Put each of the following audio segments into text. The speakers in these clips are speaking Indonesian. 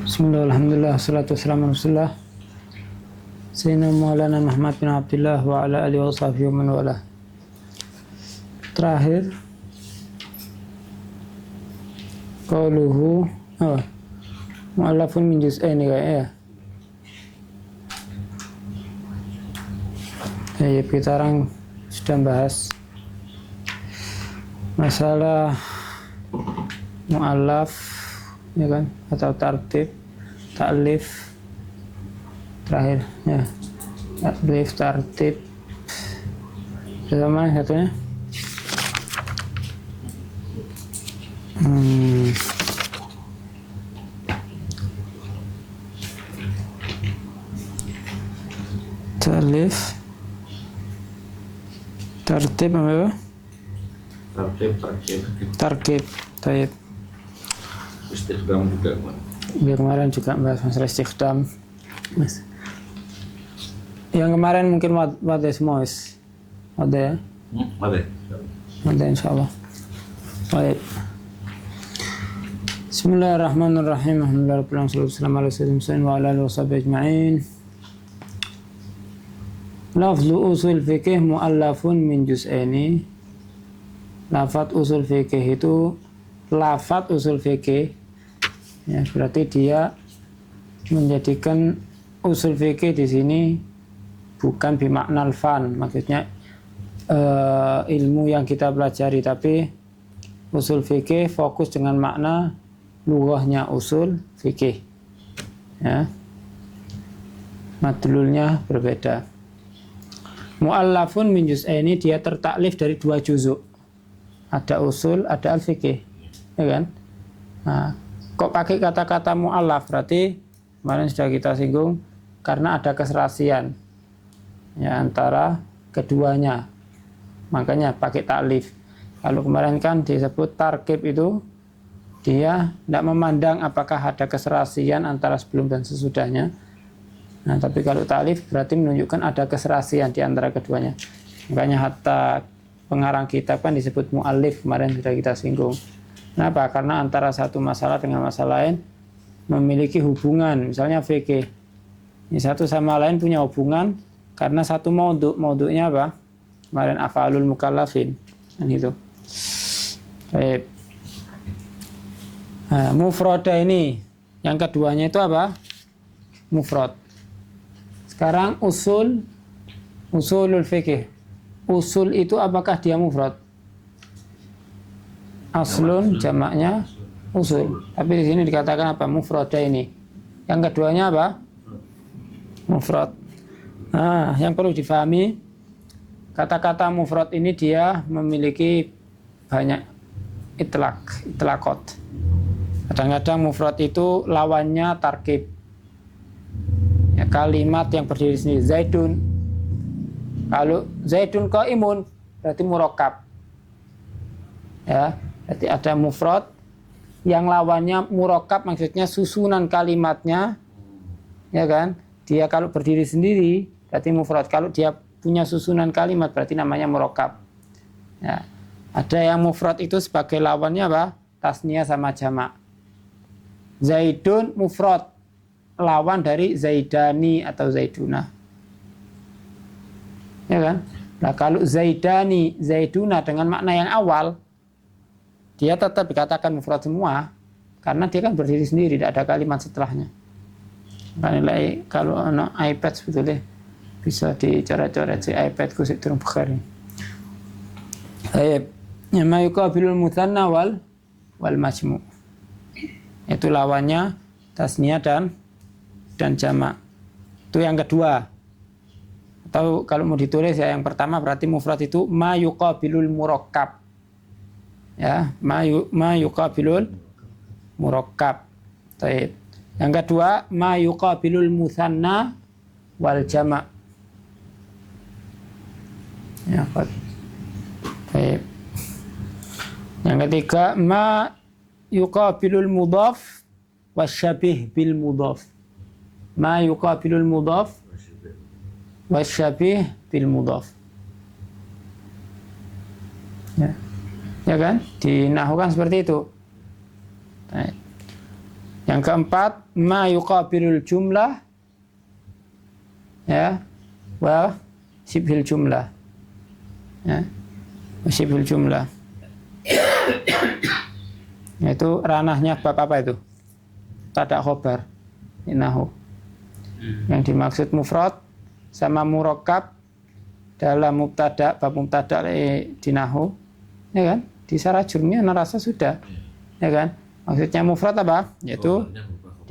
Bismillah, alhamdulillah, salatu wassalamu ala rasulillah Sayyidina Maulana Muhammad bin Abdullah wa ala alihi wa sahbihi wa man wala. Terakhir qauluhu mu'allafun min juz'aini ya. Ya, kita orang sudah bahas masalah mu'allaf, ya kan, atau tartib, ta'lif, terakhir ya, ta'lif, tartib, sama satunya ta'lif, tartib apa? Tarkib, taib. Istikhdam juga, Pak. Kemarin juga bahas masalah istikhdam. Yang kemarin mungkin wadah semua wadah ya? Wadah insyaallah. Baik. Bismillahirrahmanirrahim. Alhamdulillah wassalamu ala sayyidina wa ala alihi washabihi ajma'in. Lafzu usul fikih mu'allafun min juz'aini. Lafaz usul fikih itu lafaz usul fikih ya, berarti dia menjadikan usul fikih di sini bukan bimakna fan, maksudnya ilmu yang kita pelajari, tapi usul fikih fokus dengan makna lughahnya usul fikih ya, madlulnya berbeda. Mu'allafun min juz'aini, dia tertaklif dari dua juzuk, ada usul, ada al-fikih, ya kan? Nah, kok pakai kata-kata mu'allaf? Berarti kemarin sudah kita singgung karena ada keserasian ya antara keduanya, makanya pakai taklif. Kalau kemarin kan disebut tarkib, itu dia tidak memandang apakah ada keserasian antara sebelum dan sesudahnya. Nah, tapi kalau taklif berarti menunjukkan ada keserasian di antara keduanya. Makanya hatta pengarang kitab kan disebut mu'allif, kemarin sudah kita singgung. Kenapa? Karena antara satu masalah dengan masalah lain memiliki hubungan. Misalnya fikih, ini satu sama lain punya hubungan karena satu maudhu'nya apa? Kemarin af'alul mukallafin, kan itu. Baik. Nah, mufrada ini yang keduanya itu apa? Mufrad. Sekarang usulul fikih. Usul itu apakah dia mufrad? Aslun jamaknya usul. Tapi di sini dikatakan apa? Mufrada ini. Yang keduanya apa? Mufrad. Nah, yang perlu difahami, kata-kata mufrad ini dia memiliki banyak itlaqot. Kadang-kadang mufrad itu lawannya tarkib. Ya, kalimat yang berdiri sendiri, Zaidun. Kalau Zaidun qaimun berarti murakkab. Ya, berarti ada mufrad yang lawannya murakkab, maksudnya susunan kalimatnya, ya kan? Dia kalau berdiri sendiri berarti mufrad. Kalau dia punya susunan kalimat berarti namanya murakkab. Ya. Ada yang mufrad itu sebagai lawannya apa? Tasniyah sama jamak. Zaidun mufrad, lawan dari Zaidani atau Zaiduna. Ya kan? Nah, kalau Zaidani, Zaiduna dengan makna yang awal, dia tetap dikatakan mufrad semua karena dia kan berdiri sendiri, tidak ada kalimat setelahnya. Kalau ada iPad sebetulnya bisa dicoret-coret si iPadku sik durung bukhari. Baik, ma yuqabilul mutsanna wal majmu'. Itu lawannya tasniyah dan jamak. Itu yang kedua. Atau kalau mau ditulis ya, yang pertama berarti mufrad itu ma yuqabilul murakkab. Ya, ma yuqabilul murakkab. Baik. Yang kedua, ma yuqabilul mutsanna wal jama'. Ya, baik. Yang ketiga, ma yuqabilul mudhaf wasyabih bil mudhaf. Ma yuqabilul mudhaf wasyabih bil mudhaf. Ya kan? Di nahwu kan seperti itu. Yang keempat, ma yuqabilul jumlah, ya, wa syibhil jumlah, ya, wa syibhil jumlah. Itu ranahnya bab apa itu? Tada khobar, inahu. Yang dimaksud mufrad sama murakkab dalam mubtada, bab mubtada di nahu, ya kan? Di syarah jurumiyah narasa sudah, ya kan? Maksudnya mufrad apa? Yaitu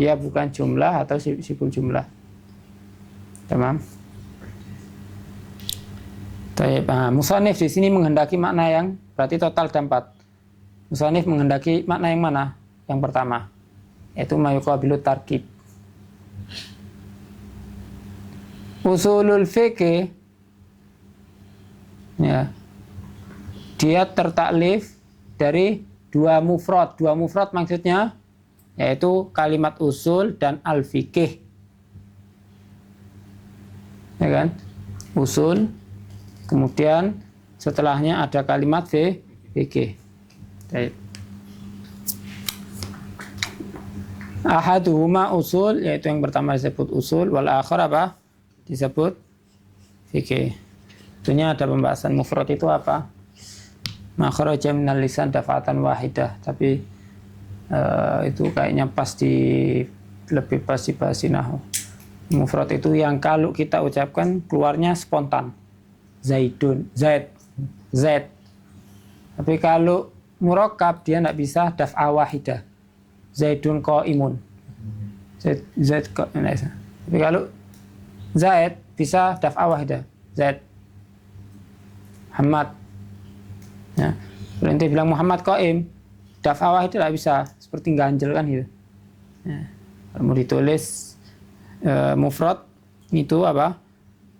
dia bukan jumlah atau sibul jumlah. Tamam. Baik, musannif di sini menghendaki makna yang berarti total ada 4. Musannif menghendaki makna yang mana? Yang pertama, yaitu ma yuqabilut tarkib. Usulul fiqh, ya, dia tertaklif dari dua mufrad. Dua mufrad maksudnya yaitu kalimat usul dan al-fiqh, ya kan? Usul, kemudian setelahnya ada kalimat fiqh. Ahaduhuma usul, yaitu yang pertama disebut usul, wal akhar apa? Disebut fikih. Tentunya ada pembahasan mufrad itu apa? Ma kharaja minal lisan daf'atan wahidah, tapi itu kayaknya lebih pas di bahas nahwu. Mufrad itu yang kalau kita ucapkan keluarnya spontan. Zaidun, Zaid. Tapi kalau murakkab dia tidak bisa daf'a wahidah. Zaidun qaimun. Zaid tapi kalau Zaid bisa daf'a wahidah. Zaid Muhammad. Ya. Kalau nanti bilang Muhammad qaim, daf'a wahidah tidak bisa, seperti ganjel kan gitu. Ya. Kalau mau ditulis mufrad itu apa?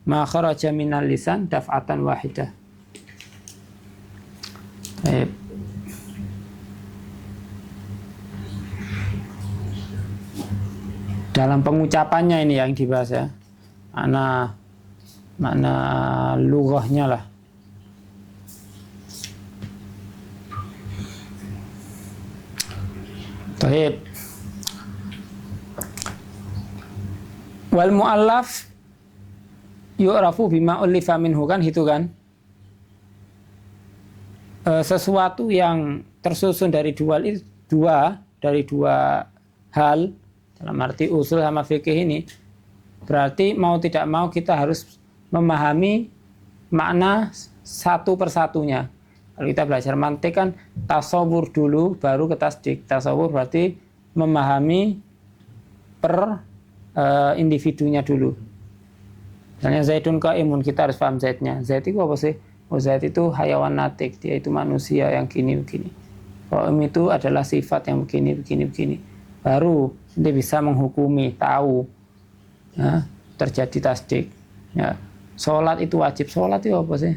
Ma kharaja minal lisan daf'atan wahidah. Baik. Dalam pengucapannya ini yang dibahas ya. Makna lughahnya lah. Baik. Wal mu'allaf yu'rafu bima ulifa minhu, kan itu kan. Sesuatu yang tersusun dari dua hal, dalam arti usul sama fikih ini, berarti mau tidak mau kita harus memahami makna satu persatunya. Kalau kita belajar mantik kan tasawur dulu baru ke tasdik. Tasawur berarti memahami per individunya dulu. Misalnya Zaidun qaimun, kita harus paham Zaidnya. Zaid itu apa sih? Oh, Zaid itu hayawan natik, dia itu manusia yang begini. Qaim itu adalah sifat yang begini. Baru dia bisa menghukumi, tahu, ya, terjadi tasdik. Ya. Sholat itu wajib. Sholat itu apa sih?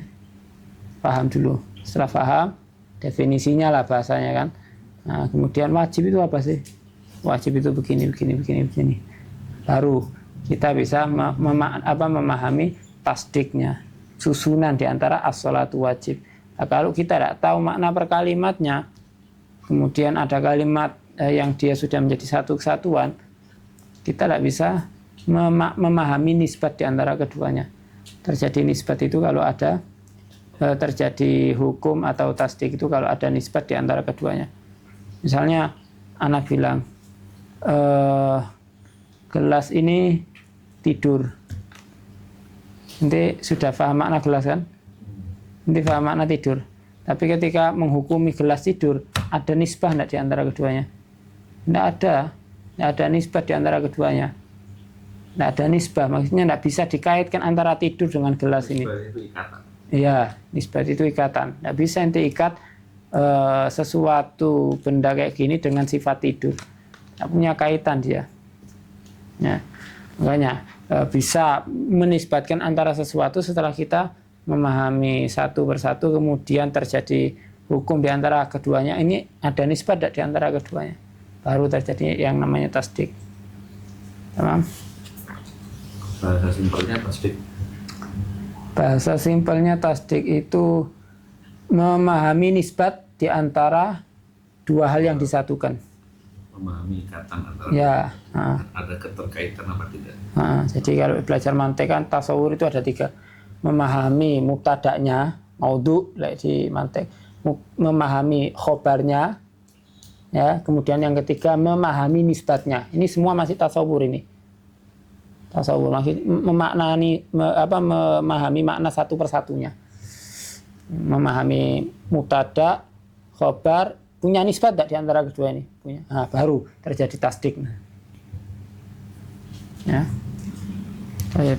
Paham dulu. Setelah paham, definisinya lah bahasanya kan. Nah, kemudian wajib itu apa sih? Wajib itu begini. Baru kita bisa memahami tasdiknya, susunan di antara as-sholatu wajib. Nah, kalau kita tidak tahu makna per kalimatnya, kemudian ada kalimat yang dia sudah menjadi satu kesatuan, kita tidak bisa memahami nisbat di antara keduanya. Terjadi nisbat itu kalau ada terjadi hukum atau tasdik itu kalau ada nisbat di antara keduanya. Misalnya anak bilang gelas ini tidur. Nanti sudah paham makna gelas kan? Nanti paham makna tidur. Tapi ketika menghukumi gelas tidur, ada nisbah tidak di antara keduanya? Tidak ada nisbah di antara keduanya. Tidak ada nisbah, maksudnya tidak bisa dikaitkan antara tidur dengan gelas ini. Iya, nisbah itu ikatan. Tidak bisa nanti ikat sesuatu benda kayak gini dengan sifat tidur. Tidak punya kaitan dia. Ya, makanya bisa menisbatkan antara sesuatu setelah kita memahami satu persatu, kemudian terjadi hukum di antara keduanya. Ini ada nisbat di antara keduanya, baru terjadi yang namanya tasdik. Tamam? Bahasa simpelnya tasdik. Bahasa simpelnya tasdik itu memahami nisbat di antara dua hal yang disatukan. memahami ikatan antara Ya, ada keterkaitan apa tidak. jadi kalau belajar mantek kan tasawur itu ada 3. Memahami mubtada'nya, maudhu di mantek, memahami khobarnya, ya, kemudian yang ketiga memahami nisbatnya. Ini semua masih tasawur ini. Tasawur masih memahami makna satu persatunya. Memahami mubtada, khobar, punya nisbat tidak di antara kedua ini? Punya. Baru terjadi tasdik. Ya. Baik.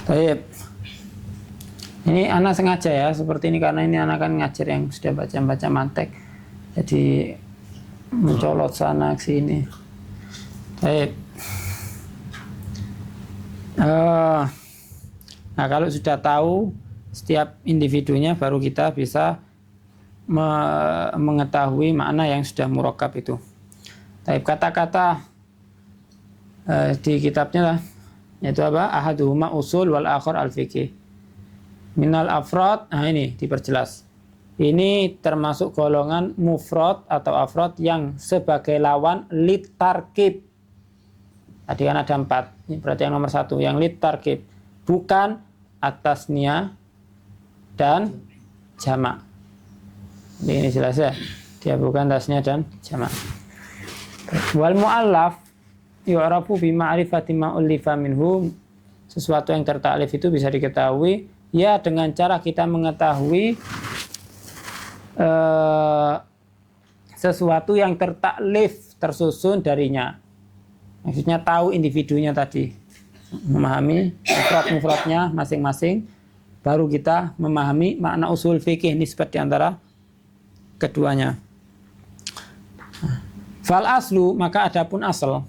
Baik. Ini anak sengaja ya seperti ini karena ini anak kan ngajar yang sudah baca mantek. Jadi mencolot sana ke sini. Baik. Nah, kalau sudah tahu setiap individunya baru kita bisa mengetahui makna yang sudah murakkab itu. Tapi kata-kata di kitabnya lah, yaitu apa? Ahaduhuma usul wal akhar al-fiqih. Minal afrad, nah ini diperjelas. Ini termasuk golongan mufrad atau afrad yang sebagai lawan lit tarkib. Tadi kan ada 4. Ini berarti yang nomor 1, yang lit tarkib. Bukan atasnya dan jamak. Ini jelas ya. Dia bukan tasnya dan jamak. Wal mu'allaf yu'rafu bi ma'rifati ma ullifa minhu. Sesuatu yang tertaklif itu bisa diketahui ya dengan cara kita mengetahui sesuatu yang tertaklif, tersusun darinya. Maksudnya tahu individunya tadi. Memahami mufrad-mufradnya masing-masing, baru kita memahami makna usul fikih nisbat di antara keduanya. Fal aslu, maka adapun asal.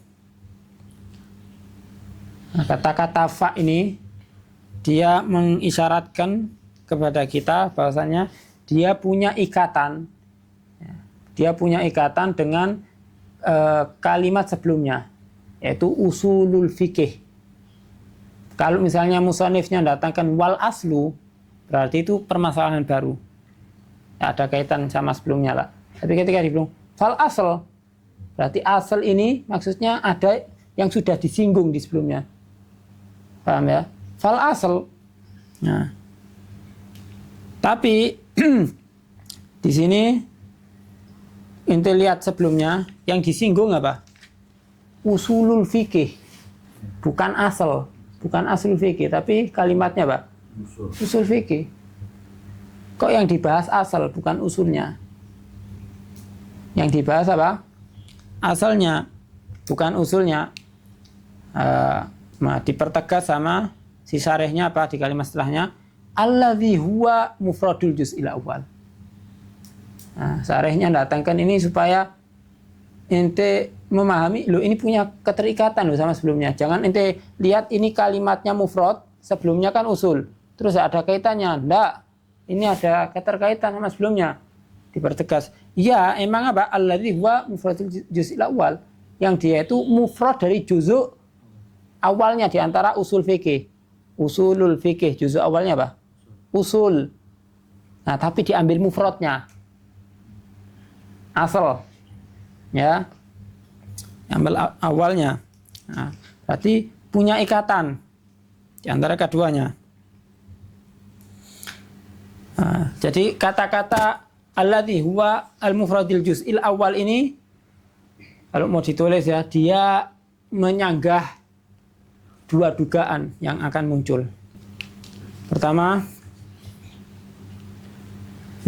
Kata-kata fa ini dia mengisyaratkan kepada kita bahwasanya dia punya ikatan. Dia punya ikatan dengan kalimat sebelumnya, yaitu usulul fikih. Kalau misalnya musannifnya datangkan wal aslu, berarti itu permasalahan baru. Ya, ada kaitan sama sebelumnya lah. Tapi ketika dibilang fal asal, berarti asal ini maksudnya ada yang sudah disinggung di sebelumnya. Paham ya? Fal asal. Nah. Tapi di sini ente lihat sebelumnya yang disinggung apa? Usulul fikih. Bukan asal. Bukan aslul fikih, tapi kalimatnya apa? Usul fikih. Kok yang dibahas asal, bukan usulnya? Yang dibahas apa? Asalnya, bukan usulnya. Dipertegas sama si syarihnya apa di kalimat setelahnya? Alladzi huwa mufradul juz'il awal. Nah, syarihnya datangkan ini supaya ente memahami, loh ini punya keterikatan loh sama sebelumnya. Jangan ente lihat ini kalimatnya mufrad, sebelumnya kan usul. Terus ada kaitannya. Enggak. Ini ada keterkaitan sama sebelumnya. Dipertegas. Ya, emang apa? Alladzi huwa mufradul juz'il awal. Yang dia itu mufrad dari juzuk awalnya di antara usul fikih. Usulul fikih, juzuk awalnya apa? Usul. Nah, tapi diambil mufradnya. Asal. Ya, ambil awalnya. Nah, berarti punya ikatan di antara keduanya. Nah, jadi kata-kata alladzi huwa al-mufradil juz'il awal ini kalau mau ditulis ya, dia menyanggah 2 dugaan yang akan muncul. Pertama,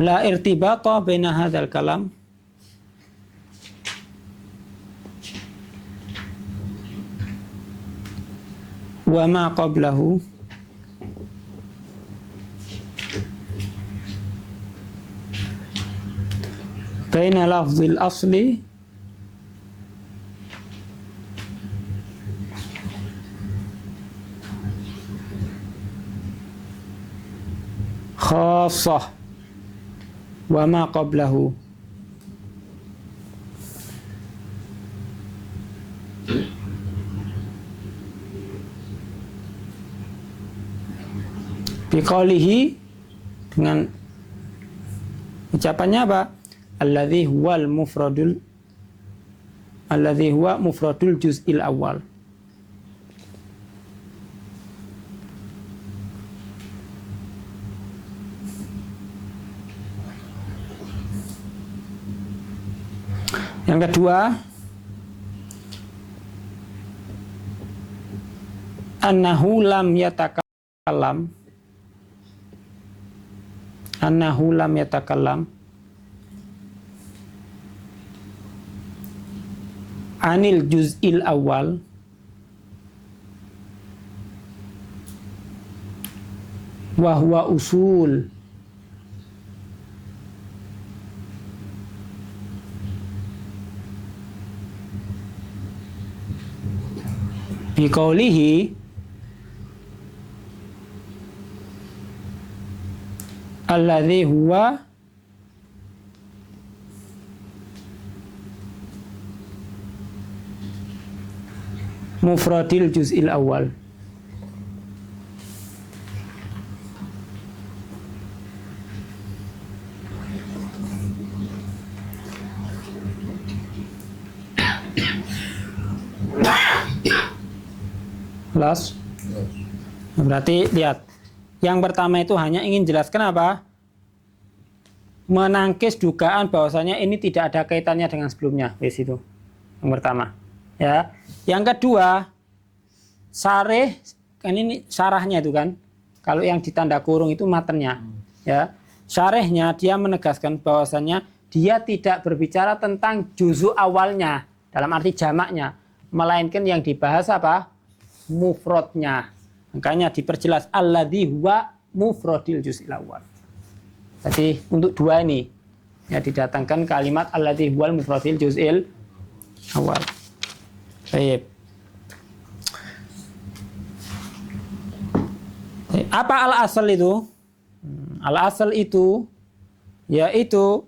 la irtibata baina hadzal kalam wa ma qablahu baina lafzil asli khassah wa ma qablahu. Biqaulihi, dengan ucapannya apa? alladzi huwa mufradul juz'il awal. Yang kedua, annahu lam yatakallam anil juz'il awal wa huwa usul biqaulihi alladzi huwa mufradil juz'il awal. Jelas? Berarti lihat, yang pertama itu hanya ingin jelaskan apa? Menangkis dugaan bahwasanya ini tidak ada kaitannya dengan sebelumnya. Di situ. Yang pertama. Ya. Yang kedua, sarih, kan ini sarahnya itu kan. Kalau yang ditanda kurung itu matennya. Ya. Sarihnya dia menegaskan bahwasanya dia tidak berbicara tentang juzu awalnya dalam arti jamaknya, melainkan yang dibahas apa? Mufradnya. Makanya diperjelas alladzi huwa mufradil juz'il awal. Jadi untuk dua ini ya didatangkan kalimat alladzi huwal mufradil juz'il awal. Baik. Apa al-asal itu? Al-asal itu yaitu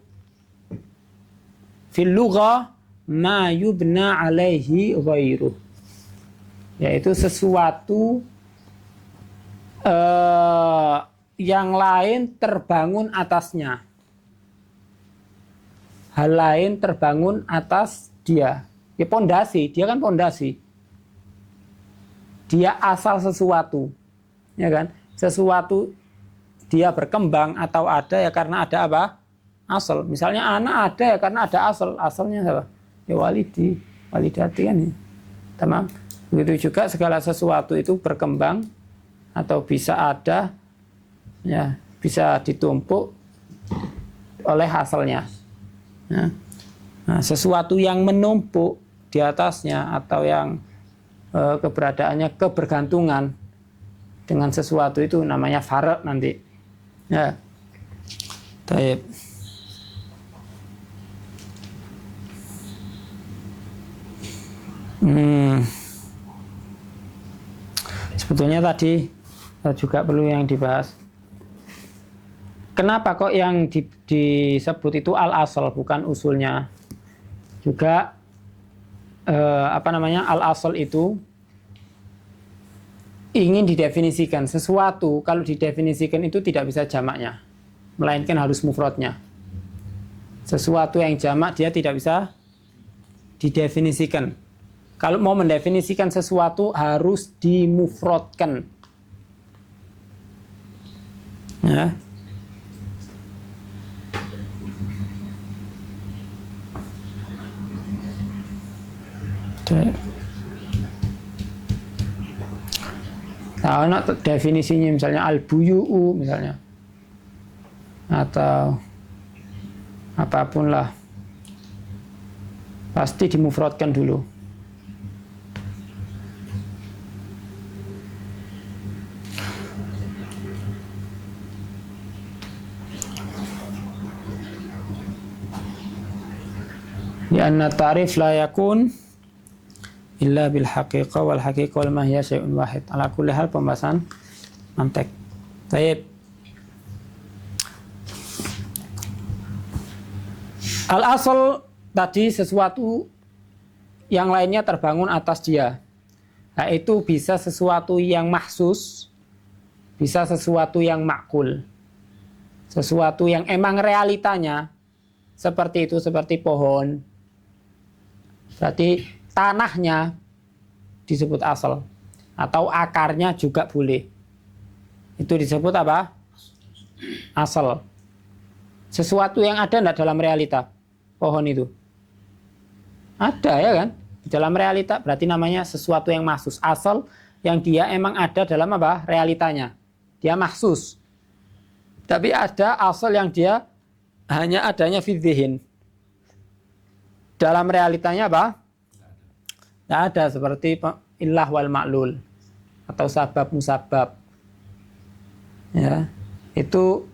fil lughah ma yubna alaihi ghairuh. Yaitu sesuatu yang lain terbangun atasnya. Hal lain terbangun atas dia. Ya pondasi, dia kan pondasi. Dia asal sesuatu. Ya kan? Sesuatu dia berkembang atau ada ya karena ada apa? Asal. Misalnya anak ada ya karena ada asal. Asalnya apa? Ya walidati kan ya. Tamam. Begitu juga segala sesuatu itu berkembang atau bisa ada, ya bisa ditumpuk oleh hasilnya. Ya. Nah, sesuatu yang menumpuk di atasnya atau yang keberadaannya kebergantungan dengan sesuatu itu namanya farq nanti. Ya. Baik. Sebetulnya tadi juga perlu yang dibahas. Kenapa kok yang disebut itu al-asal bukan usulnya? Juga al-asal itu ingin didefinisikan sesuatu. Kalau didefinisikan itu tidak bisa jamaknya, melainkan harus mufradnya. Sesuatu yang jamak dia tidak bisa didefinisikan. Kalau mau mendefinisikan sesuatu harus dimufradkan. Ya. Nah, definisinya misalnya al-buyu'u misalnya. Atau apapun lah. Pasti dimufradkan dulu. Ya anna ta'rif la yakun illa bil haqiqah wal haqiqah wal mahiyah syai'un wahid. Ala kulli hal pembahasan mantek. Baik. Al-asal tadi sesuatu yang lainnya terbangun atas dia. Nah, itu bisa sesuatu yang mahsus, bisa sesuatu yang makul. Sesuatu yang emang realitanya seperti itu, seperti pohon, berarti tanahnya disebut asal, atau akarnya juga boleh. Itu disebut apa? Asal. Sesuatu yang ada enggak dalam realita? Pohon itu ada ya kan? Di dalam realita berarti namanya sesuatu yang mahsus. Asal yang dia emang ada dalam apa? Realitanya. Dia mahsus. Tapi ada asal yang dia hanya adanya fi dzihn. Dalam realitanya apa? Tidak ada, seperti illah wal ma'lul atau sabab musabab. Ya, itu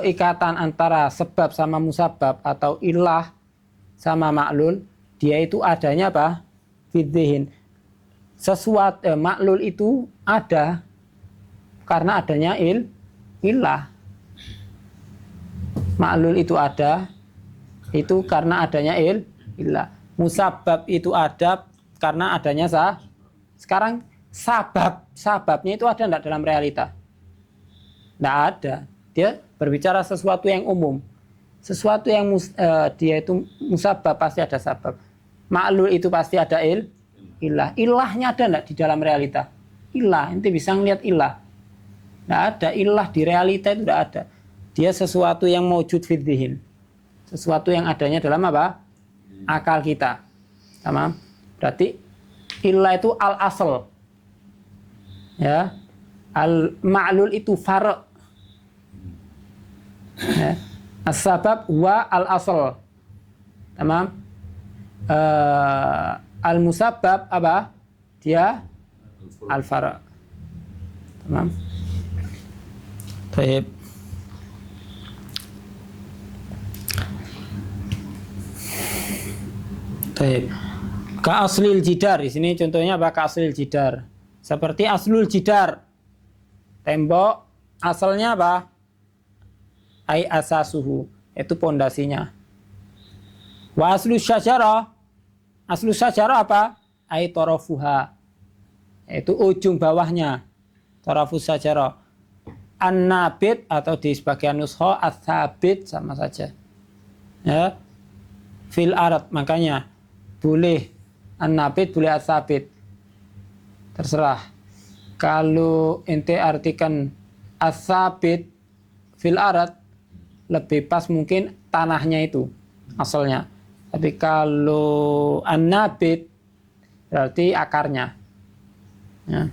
ikatan antara sebab sama musabab atau illah sama ma'lul, dia itu adanya apa? Fi dzihn. Sesuatu ma'lul itu ada karena adanya illah. Ma'lul itu ada itu karena adanya illah. Musabab itu ada karena adanya sekarang sababnya itu ada enggak dalam realita? Enggak ada. Dia berbicara sesuatu yang umum. Sesuatu yang dia itu musabab pasti ada sabab. Ma'lul itu pasti ada illah. Illahnya ada enggak di dalam realita? Illah, ente bisa ngelihat illah. Enggak ada illah di realita, itu enggak ada. Dia sesuatu yang maujud fi dzihn. Sesuatu yang adanya dalam apa? Akal kita. Tamam? Berarti illah itu al-asl. Ya. Al-ma'lul itu far'. Ya. As-sabab wa al-asl. Tamam? Al-musabbab apa? Dia al-far'. Tamam? Baik. Baik. Ka aslil jidar, di sini contohnya apa? Ka aslil jidar. Seperti aslul jidar. Tembok asalnya apa? Ai asasuhu, itu pondasinya. Wa aslu syajarah. Aslu syajarah apa? Ai tarafuha. Itu ujung bawahnya. Tarafus syajarah. An-nabit atau di sebagian nuskha ats-tsabit sama saja. Ya. Fil arad, makanya boleh an-nabit, boleh ats-tsabit. Terserah. Kalau ente artikan ats-tsabit fil arad, lebih pas mungkin tanahnya itu asalnya. Tapi kalau an-nabit berarti akarnya. Ya.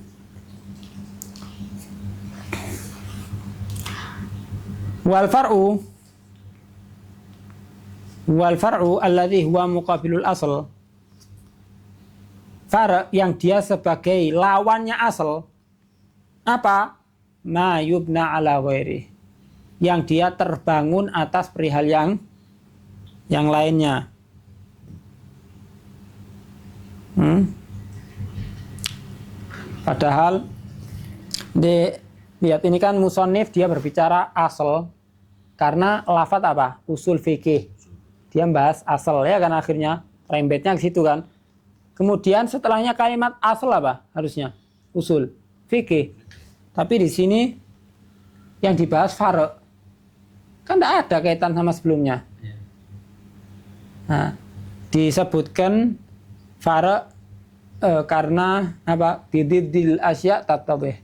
Wal far'u alladhi huwa muqabilul asl. Far' yang dia sebagai lawannya asal apa? Ma yubna ala ghairi. Yang dia terbangun atas perihal yang lainnya. Padahal lihat ini kan musannif dia berbicara asal karena lafadz apa? Usul fikih. Dia membahas asal ya kan, akhirnya rembetnya ke situ kan. Kemudian setelahnya kalimat asal apa? Harusnya usul fikih. Tapi di sini yang dibahas far'. Kan tidak ada kaitan sama sebelumnya. Nah, disebutkan far' karena apa? Bididdil asya tatabih.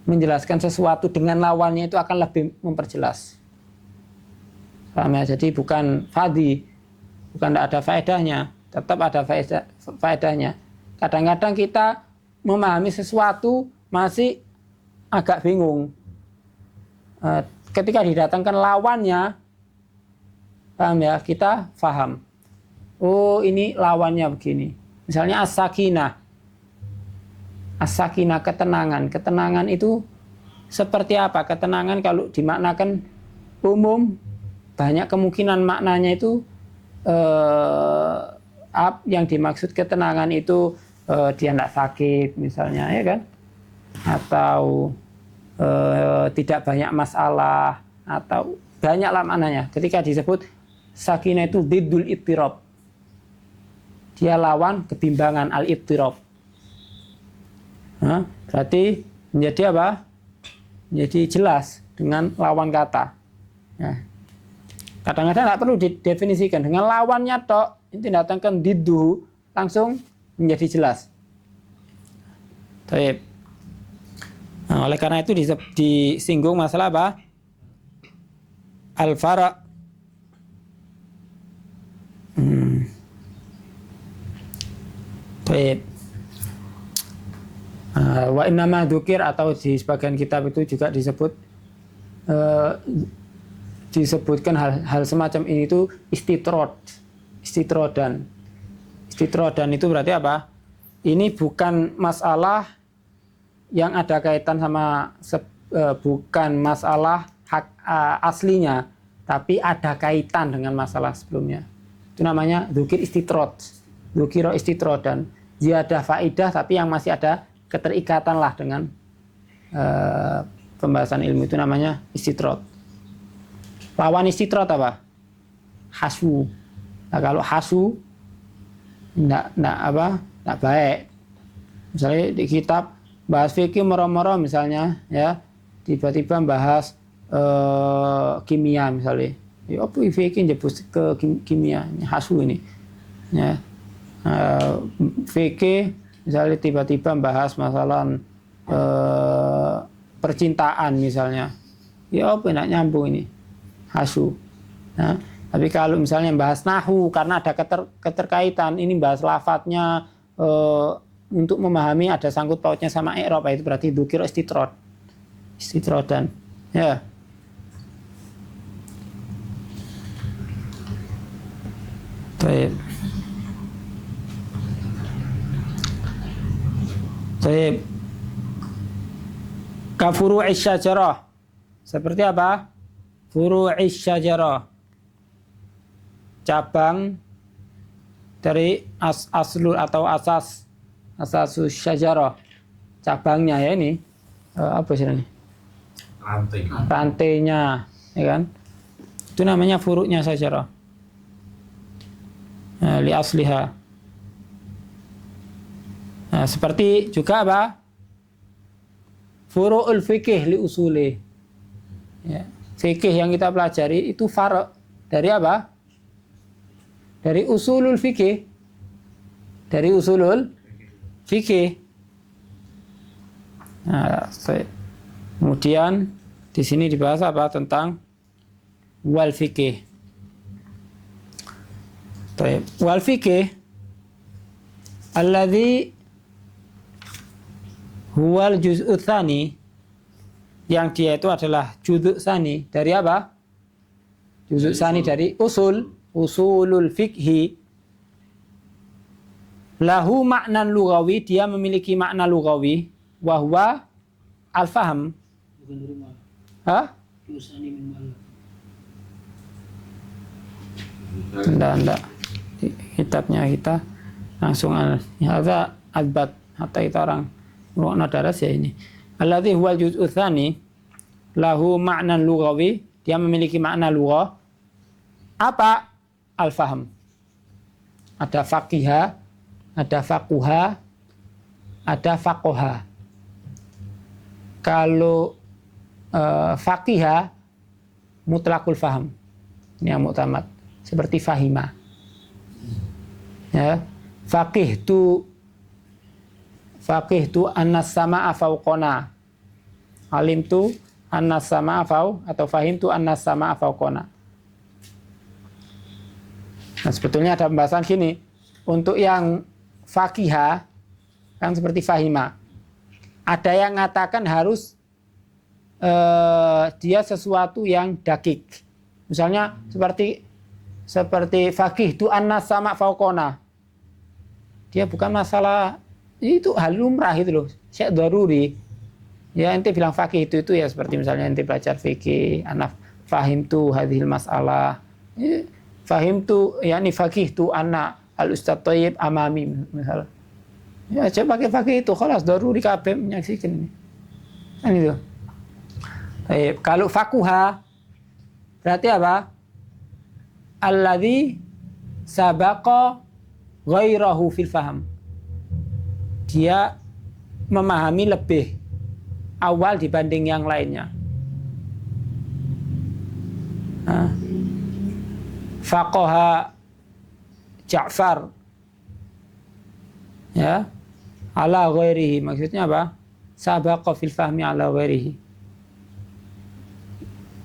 Menjelaskan sesuatu dengan lawannya itu akan lebih memperjelas. Paham ya? Jadi bukan fadhi, bukan tidak ada faedahnya, tetap ada faedahnya. Kadang-kadang kita memahami sesuatu masih agak bingung. Ketika didatangkan lawannya, paham ya? Kita paham. Oh, ini lawannya begini. Misalnya as-sakinah. As-sakinah, ketenangan. Ketenangan itu seperti apa? Ketenangan kalau dimaknakan umum, banyak kemungkinan maknanya itu yang dimaksud ketenangan itu dia tidak sakit misalnya, ya kan? Atau tidak banyak masalah, atau banyaklah maknanya. Ketika disebut sakinah itu diddul ittirab, dia lawan kebimbangan, al-ittirab. Berarti menjadi apa? Menjadi jelas dengan lawan kata. Nah, Kadang-kadang tidak perlu didefinisikan dengan lawannya tok, itu datangkan diddu langsung menjadi jelas. Baik. Nah, oleh karena itu disinggung masalah apa? Al-fara'. Baik. Wa innama dzukir, atau di sebagian kitab itu juga disebutkan hal semacam ini itu istitrodan itu berarti apa? Ini bukan masalah yang ada kaitan sama bukan masalah hak aslinya, tapi ada kaitan dengan masalah sebelumnya. Itu namanya dzukir dzukiro istitrodan, ziyadah faidah, tapi yang masih ada keterikatan lah dengan pembahasan ilmu, itu namanya istitrod. Lawan istitrod apa? Hasu. Nah, kalau hasu enggak baik. Misalnya di kitab bahas fikih moro-moro misalnya, ya, tiba-tiba bahas kimia misalnya. Ya apa fikih nyebut ke kimia, hasu ini. Ya. Fikih misalnya tiba-tiba bahas masalah percintaan misalnya. Ya apa enggak nyambung ini? Hasu. Nah, tapi kalau misalnya bahas nahu karena ada keterkaitan, ini bahas lafadznya untuk memahami ada sangkut pautnya sama i'rab, itu berarti dzukir istitrodan. Ya. Baik. Baik. Ka furu'is syajarah. Seperti apa? Furu'is syajarah, cabang dari aslul atau asasus syajarah, cabangnya ya ini apa sih ini? Rantainya, ya kan? Itu namanya furu'nya syajarah. Li asliha. Nah, seperti juga apa? Furu'ul fikih li usuli. Ya. Fikih yang kita pelajari itu far' dari apa? Dari usulul fikih. Dari usulul fikih. Nah, kemudian di sini dibahas apa? Tentang wal fikih. Wal fikih alladzi huwal juz'u tsani, yang dia itu adalah juz'u tsani dari apa? Juz'u tsani dari usulul fikhi. Lahu maknan lughawi, dia memiliki makna lughawi, wa huwa al-fahm. Hah? Enggak. Kitabnya kita langsung hadza adbat, hatta itu orang ruang daras ya ini. Alladzi huwal juz'u tsani lahu ma'nan lughawi, dia memiliki makna lughah. Apa? Al-fahm. Ada faqiha, ada faquha, ada faqoha. Kalau faqiha mutlaqul fahm, ini yang mu'tamad, seperti fahima. Ya, faqih tu annas sama'a fauqona. Alim tu annas sama'a atau fahim tu annas sama'a fauqona. Nah, sebetulnya ada pembahasan gini. Untuk yang faqiha kan seperti fahima. Ada yang mengatakan harus dia sesuatu yang dakik. Misalnya seperti faqih tu annas sama'a fauqona. Dia bukan masalah itu hal lumrah itu loh, syai' daruri. Ya ente bilang fakih itu ya seperti misalnya ente belajar fikih, ana fahim tu hadhil mas'alah. Fahim tu yakni fakih tu ana al ustadz thayyib amami misalnya. Ya coba pakai fakih itu khalas daruri kabeh menyaksikan ini. Kan itu. Kalau fakuha berarti apa? Alladzi sabaqa ghairahu fil faham. Dia memahami lebih awal dibanding yang lainnya. Nah, faqaha Ja'far ya ala ghairihi, maksudnya apa? Sabaqa fil fahmi ala ghairihi.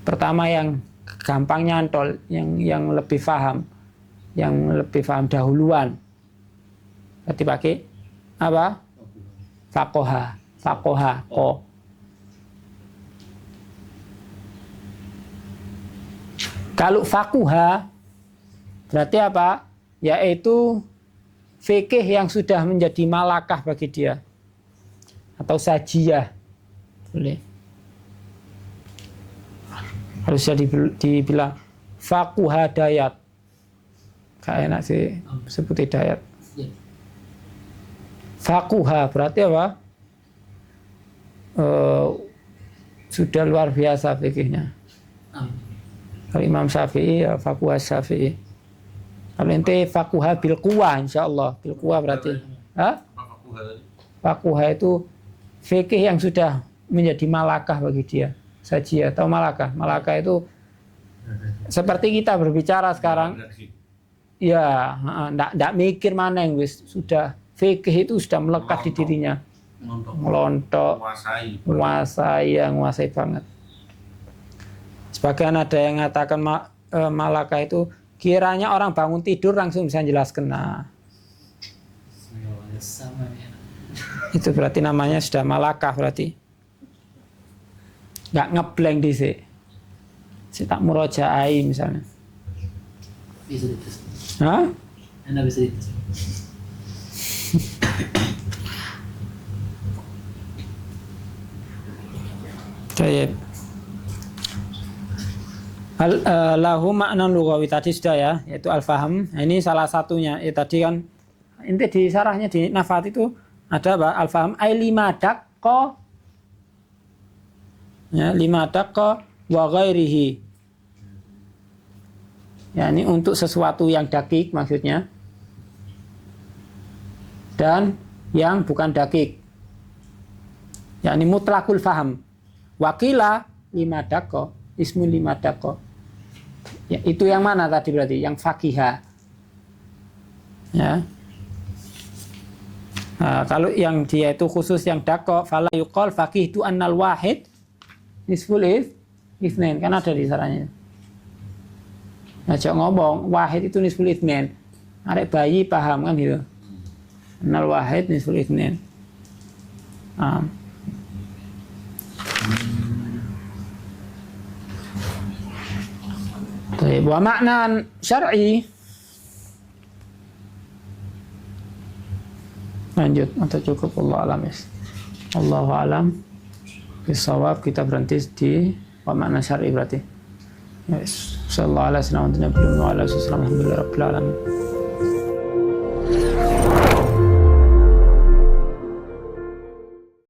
Pertama yang gampang nyantol, yang lebih paham, dahuluan. Berarti pakai apa? Faqaha ko. Kalau fakuha berarti apa? Yaitu fikih yang sudah menjadi malakah bagi dia atau sajiyah, boleh. Harusnya dibilang fakuha dayat. Gak enak sih sebut hidayat. Fakuha berarti apa? Sudah luar biasa fikihnya. Kalau Imam Syafi'i ya fakuha Syafi'i. Kalau ente fakuha bil quwa, insyaallah bil quwa berarti. Fakuha itu fikih yang sudah menjadi malakah bagi dia. Sajiyah atau malakah. Malakah itu seperti kita berbicara sekarang. Ya, enggak mikir mana yang wis sudah fikih itu sudah melekat di dirinya. Melontok, menguasai banget. Sebagian ada yang mengatakan malakah itu kiranya orang bangun tidur langsung bisa jelaskan. Nah, itu berarti namanya sudah malakah berarti. Nggak ngeblank di sini. Si tak murojaai misalnya. Bisa dites. Hah? Anda bisa dites. Baik. Lahu makna lughawi tadi sudah ya, yaitu al-faham. Nah, ini salah satunya. Tadi kan inti di syarahnya di Nafat itu ada apa? Al-faham ai lima daqqa. Ya, lima daqqa wa ghairihi. Ya, ini untuk sesuatu yang dakik maksudnya. Dan yang bukan dakik. Ya, ini mutlakul faham. Wakila lima daqqa, ismu lima daqqa. Ya, itu yang mana tadi berarti? Yang fakiha. Ya. Nah, kalau yang dia itu khusus yang daqqa, fala yuqal faqih itu annal wahid nisful itsnain, kan ada di saranya. Nah, jangan ngomong wahid itu nisful itsnain. Arek bayi paham kan gitu. Annal wahid nisful itsnain. Wa makna syar'i, lanjut atau cukup? Allah alam ya. Allahu alam bisawab. Kita berhenti di wa makna syar'i berarti. Yes. Sallallahu alaihi wasallam. Alhamdulillah rabbil alamin.